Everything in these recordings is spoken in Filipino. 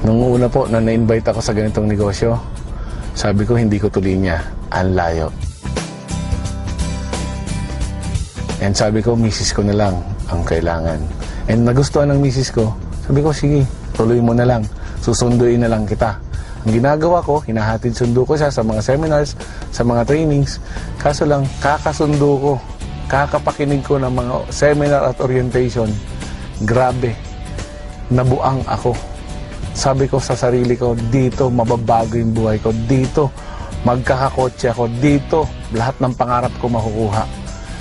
Nung una po na na-invite ako sa ganitong negosyo, sabi ko hindi ko tuloy niya, ang layo. And sabi ko, misis ko na lang ang kailangan. And nagustuhan ng misis ko, sabi ko, sige, tuloy mo na lang, susunduin na lang kita. Ang ginagawa ko, hinahatid sundo ko siya sa mga seminars, sa mga trainings. Kaso lang, kakasundo ko, kakapakinig ko ng mga seminar at orientation. Grabe, nabuang ako. Sabi ko sa sarili ko, dito mababago yung buhay ko. Dito magkakakotse ako. Dito lahat ng pangarap ko makukuha.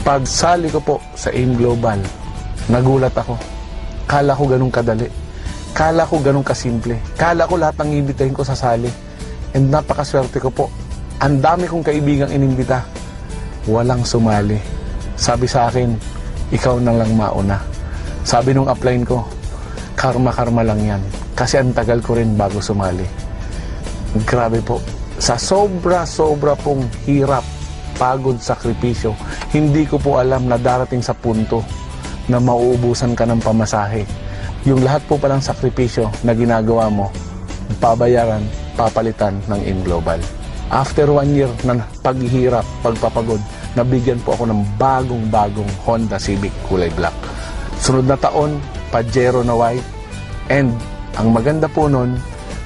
Pagsali ko po sa AIM Global, nagulat ako. Kala ko ganun kadali. Kala ko ganun kasimple. Kala ko lahat ng ibitahin ko sasali. And napakaswerte ko po. Ang dami kong kaibigang inimbita. Walang sumali. Sabi sa akin, ikaw na lang mauna. Sabi nung upline ko, karma-karma lang yan. Kasi ang tagal ko rin bago sumali. Grabe po. Sa sobra-sobra pong hirap, pagod, sakripisyo, hindi ko po alam na darating sa punto na mauubusan ka ng pamasahe. Yung lahat po palang sakripisyo na ginagawa mo, pabayaran, papalitan ng AIM Global. After 1 year ng paghihirap, pagpapagod, nabigyan po ako ng bagong-bagong Honda Civic kulay black. Sunod na taon, Pajero na white. And ang maganda po nun,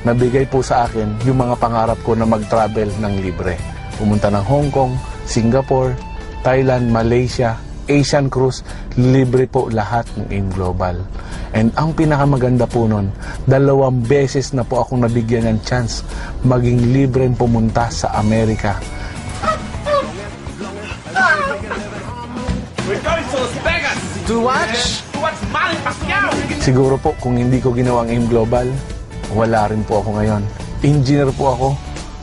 nabigay po sa akin yung mga pangarap ko na mag-travel ng libre. Pumunta ng Hong Kong, Singapore, Thailand, Malaysia, Asian Cruise, libre po lahat ng AIM Global. And ang pinakamaganda po nun, 2 beses na po akong nabigyan ng chance maging libre pumunta sa Amerika. We're going to Las Vegas! To watch? To watch Manny Pacquiao! Siguro po kung hindi ko ginawa ang AIM Global, wala rin po ako ngayon. Engineer po ako.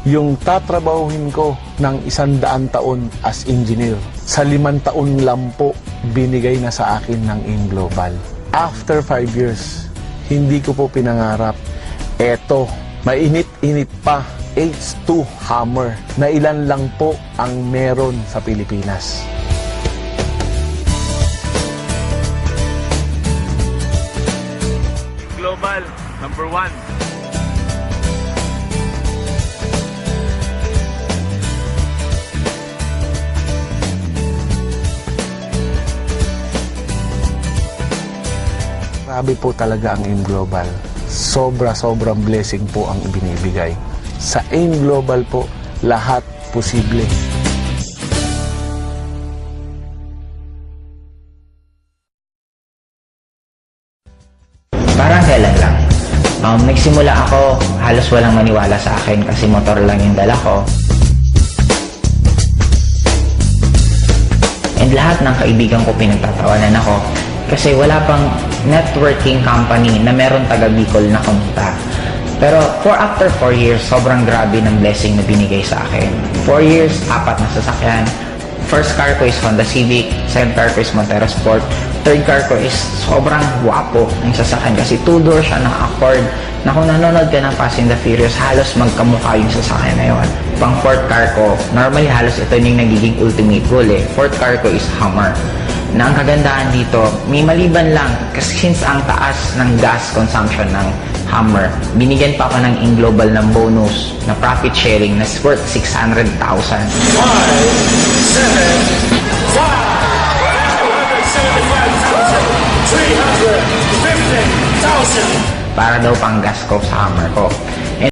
Yung tatrabahuhin ko ng 100 taon as engineer, sa 5 taon lang po binigay na sa akin ng AIM Global. After 5 years, hindi ko po pinangarap. Eto, mainit-init pa, H2 Hammer, na ilan lang po ang meron sa Pilipinas. Global, number 1. Grabe po talaga ang AIM Global. Sobrang blessing po ang ibinibigay. Sa AIM Global po, lahat posible. Parang kailan lang. Nagsimula ako, halos walang maniwala sa akin kasi motor lang yung dala ko. And lahat ng kaibigan ko pinagtatawanan ako kasi wala pang networking company na meron taga Bicol na kumita. Pero after 4 years, sobrang grabe ng blessing na binigay sa akin. 4 years, 4 na sasakyan. First car ko is Honda Civic, second car ko is Montero Sport, third car ko is sobrang guwapo ng sasakyan kasi 2-door siya ng Accord na kung nanonood ka ng Fast and the Furious, halos magkamukha yung sasakyan na yun. Pang fourth car ko, normally halos ito yung nagiging ultimate goal eh. Fourth car ko is Hummer. Na ang kagandahan dito, may maliban lang kasi since ang taas ng gas consumption ng Hummer, binigyan pa ako ng AIM Global ng bonus na profit sharing na worth 600,000. 350,000! Para daw pang gas ko sa Hummer ko.